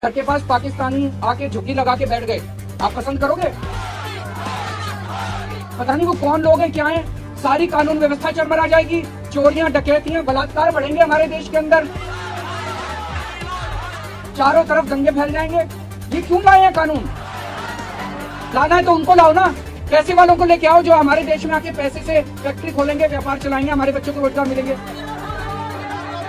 घर के पास पाकिस्तानी आके झुग्गी लगा के बैठ गए, आप पसंद करोगे? पता नहीं वो कौन लोग हैं, क्या हैं। सारी कानून व्यवस्था चरमरा जाएगी, चोरियां, डकैतियां, बलात्कार बढ़ेंगे हमारे देश के अंदर, चारों तरफ दंगे फैल जाएंगे। ये क्यों लाए हैं कानून? लाना है तो उनको लाओ ना, पैसे वालों को लेके आओ जो हमारे देश में आके पैसे से फैक्ट्री खोलेंगे, व्यापार चलाएंगे, हमारे बच्चों को रोजगार मिलेंगे।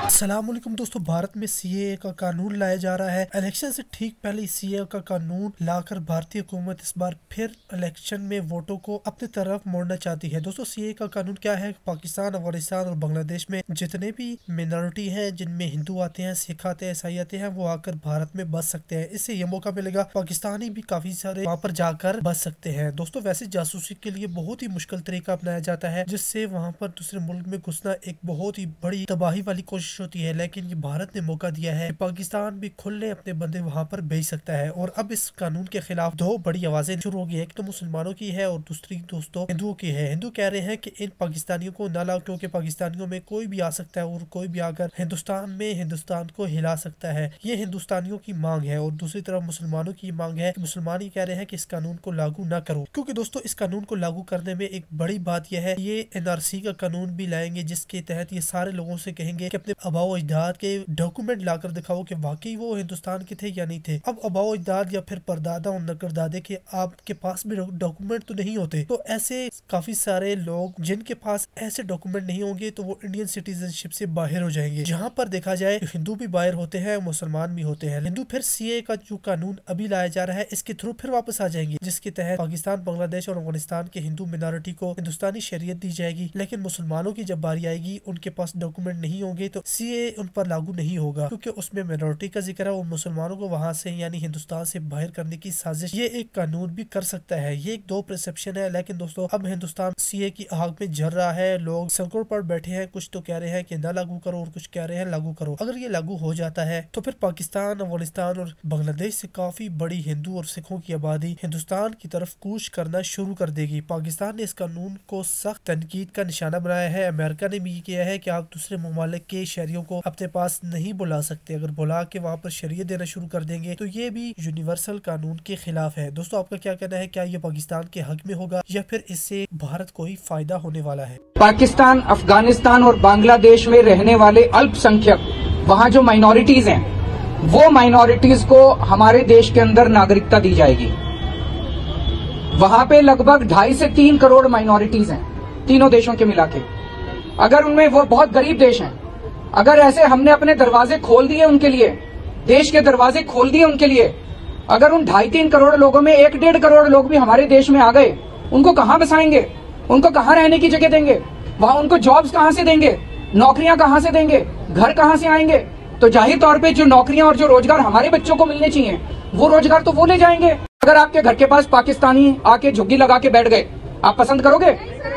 अस्सलामुअलैकुम दोस्तों, भारत में सीएए का कानून लाया जा रहा है। इलेक्शन से ठीक पहले सीएए का कानून लाकर भारतीय हुकूमत इस बार फिर इलेक्शन में वोटों को अपनी तरफ मोड़ना चाहती है। दोस्तों सीएए का कानून क्या है? पाकिस्तान, अफगानिस्तान और बांग्लादेश में जितने भी मिनॉरिटी हैं, जिनमें हिंदू आते हैं, सिख आते हैं, ईसाई आते हैं, वो आकर भारत में बस सकते हैं। इससे ये मौका मिलेगा, पाकिस्तानी भी काफी सारे वहाँ पर जाकर बस सकते हैं। दोस्तों वैसे जासूसी के लिए बहुत ही मुश्किल तरीका अपनाया जाता है, जिससे वहाँ पर दूसरे मुल्क में घुसना एक बहुत ही बड़ी तबाही वाली कोशिश होती है। लेकिन ये भारत ने मौका दिया है कि पाकिस्तान भी खुले अपने बंदे वहां पर भेज सकता है। और अब इस कानून के खिलाफ दो बड़ी आवाजें शुरू हो गई है। एक तो मुसलमानों की है और दूसरी दोस्तों हिंदुओं की है। हिंदू कह रहे हैं कि इन पाकिस्तानियों को ना लाओ, क्योंकि पाकिस्तानियों में कोई भी आ सकता है और कोई भी आकर हिंदुस्तान में हिंदुस्तान को हिला सकता है। ये हिंदुस्तानियों की मांग है। और दूसरी तरफ मुसलमानों की मांग है, मुसलमान ही कह रहे हैं कि इस कानून को लागू ना करो, क्योंकि दोस्तों इस कानून को लागू करने में एक बड़ी बात यह है, ये एनआरसी का कानून भी लाएंगे, जिसके तहत ये सारे लोगों से कहेंगे कि अपने आबाओ अजदाद के डॉक्यूमेंट लाकर दिखाओ कि वाकई वो हिंदुस्तान के थे या नहीं थे। अब आबाओ अजदाद या फिर परदादा और नकरदादे के आपके पास भी डॉक्यूमेंट तो नहीं होते, तो ऐसे काफी सारे लोग जिनके पास ऐसे डॉक्यूमेंट नहीं होंगे तो वो इंडियन सिटीजनशिप से बाहर हो जाएंगे। जहाँ पर देखा जाए हिंदू भी बाहर होते हैं, मुसलमान भी होते हैं। हिंदू फिर सीए का जो कानून अभी लाया जा रहा है, इसके थ्रू फिर वापस आ जाएंगे, जिसके तहत पाकिस्तान, बांग्लादेश और अफगानिस्तान के हिंदू मिनॉरिटी को हिंदुस्तानी शरीयत दी जाएगी। लेकिन मुसलमानों की जब बारी आएगी, उनके पास डॉक्यूमेंट नहीं होंगे तो सीए उन पर लागू नहीं होगा, क्योंकि उसमें मिनॉरिटी का जिक्र है और मुसलमानों को वहां से यानी हिंदुस्तान से बाहर करने की साजिश ये एक कानून भी कर सकता है। ये एक दो परसेप्शन है। लेकिन दोस्तों अब हिंदुस्तान सीए की आग में जल रहा है, लोग सड़कों पर बैठे हैं। कुछ तो कह रहे हैं कि ना लागू करो और कुछ कह रहे हैं लागू करो। अगर ये लागू हो जाता है तो फिर पाकिस्तान, अफगानिस्तान और बांग्लादेश से काफी बड़ी हिंदू और सिखों की आबादी हिंदुस्तान की तरफ कूच करना शुरू कर देगी। पाकिस्तान ने इस कानून को सख्त तनकीद का निशाना बनाया है। अमेरिका ने भी किया है कि आप दूसरे ममालिक के शहरियों को अपने पास नहीं बुला सकते। अगर बुला के वहाँ पर शरीयत देना शुरू कर देंगे तो ये भी यूनिवर्सल कानून के खिलाफ है। दोस्तों आपका क्या कहना है? क्या ये पाकिस्तान के हक में होगा या फिर इससे भारत को ही फायदा होने वाला है? पाकिस्तान, अफगानिस्तान और बांग्लादेश में रहने वाले अल्पसंख्यक, वहाँ जो माइनॉरिटीज हैं, वो माइनॉरिटीज को हमारे देश के अंदर नागरिकता दी जाएगी। वहाँ पे लगभग 2.5 से 3 करोड़ माइनॉरिटीज हैं, तीनों देशों के मिला के। अगर उनमें, वो बहुत गरीब देश हैं, अगर ऐसे हमने अपने दरवाजे खोल दिए उनके लिए, देश के दरवाजे खोल दिए उनके लिए, अगर उन 2.5-3 करोड़ लोगों में 1-1.5 करोड़ लोग भी हमारे देश में आ गए, उनको कहाँ बसाएंगे? उनको कहाँ रहने की जगह देंगे? वहाँ उनको जॉब्स कहाँ से देंगे? नौकरियां कहाँ से देंगे? घर कहाँ से आएंगे? तो जाहिर तौर पे जो नौकरियां और जो रोजगार हमारे बच्चों को मिलने चाहिए, वो रोजगार तो वो ले जाएंगे। अगर आपके घर के पास पाकिस्तानी आके झुग्गी लगा के बैठ गए, आप पसंद करोगे?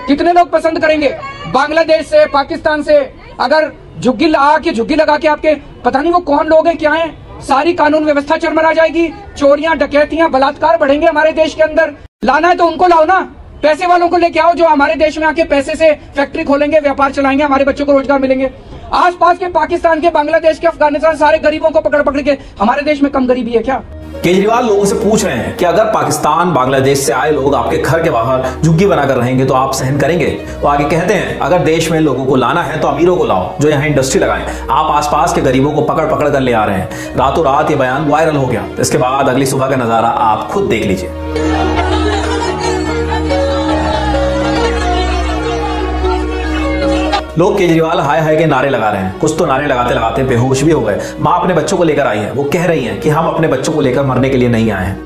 कितने लोग पसंद करेंगे? बांग्लादेश से, पाकिस्तान से अगर झुग्गी लगा के आपके, पता नहीं वो कौन लोग हैं, क्या हैं। सारी कानून व्यवस्था चरमरा जाएगी, चोरियां, डकैतियां, बलात्कार बढ़ेंगे हमारे देश के अंदर। लाना है तो उनको लाओ ना, पैसे वालों को लेके आओ जो हमारे देश में आके पैसे से फैक्ट्री खोलेंगे, व्यापार चलाएंगे, हमारे बच्चों को रोजगार मिलेंगे। आसपास के पाकिस्तान के, बांग्लादेश के, अफगानिस्तान, सारे गरीबों को पकड़ के, हमारे देश में कम गरीबी है क्या? केजरीवाल लोगों से पूछ रहे हैं कि अगर पाकिस्तान, बांग्लादेश से आए लोग आपके घर के बाहर झुग्गी बनाकर रहेंगे तो आप सहन करेंगे? वो आगे कहते हैं अगर देश में लोगों को लाना है तो अमीरों को लाओ जो यहाँ इंडस्ट्री लगाएं। आप आसपास के गरीबों को पकड़ कर ले आ रहे हैं। रातों रात ये बयान वायरल हो गया। इसके बाद अगली सुबह का नजारा आप खुद देख लीजिए। लोग केजरीवाल हाय हाय के नारे लगा रहे हैं। कुछ तो नारे लगाते लगाते बेहोश भी हो गए। माँ अपने बच्चों को लेकर आई है, वो कह रही हैं कि हम अपने बच्चों को लेकर मरने के लिए नहीं आए हैं।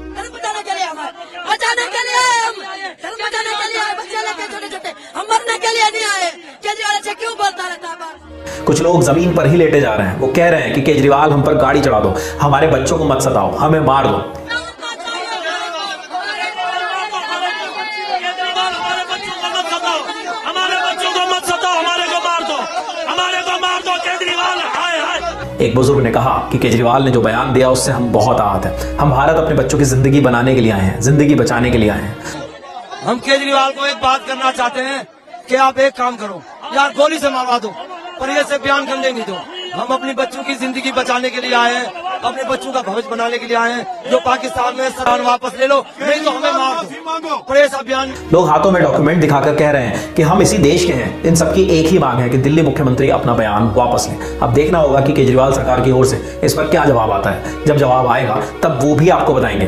कुछ लोग जमीन पर ही लेटे जा रहे हैं। वो कह रहे हैं कि केजरीवाल हम पर गाड़ी चढ़ा दो, हमारे बच्चों को मत सताओ, हमें मार दो। एक बुजुर्ग ने कहा कि केजरीवाल ने जो बयान दिया उससे हम बहुत आहत हैं। हम भारत अपने बच्चों की जिंदगी बनाने के लिए आए हैं, जिंदगी बचाने के लिए आए हैं। हम केजरीवाल को एक बात करना चाहते हैं कि आप एक काम करो, यार गोली से मारवा दो, पर ये से बयान करने नहीं दो। हम अपनी बच्चों की जिंदगी बचाने के लिए आए हैं अपने बच्चों का भविष्य बनाने के लिए आए हैं। जो पाकिस्तान में सराहना वापस ले लो, नहीं तो हमें मार दो। प्रेस अभियान लोग हाथों में डॉक्यूमेंट दिखाकर कह रहे हैं कि हम इसी देश के हैं। इन सबकी एक ही मांग है कि दिल्ली मुख्यमंत्री अपना बयान वापस लें। अब देखना होगा कि केजरीवाल सरकार की ओर से इस पर क्या जवाब आता है। जब जवाब आएगा तब वो भी आपको बताएंगे।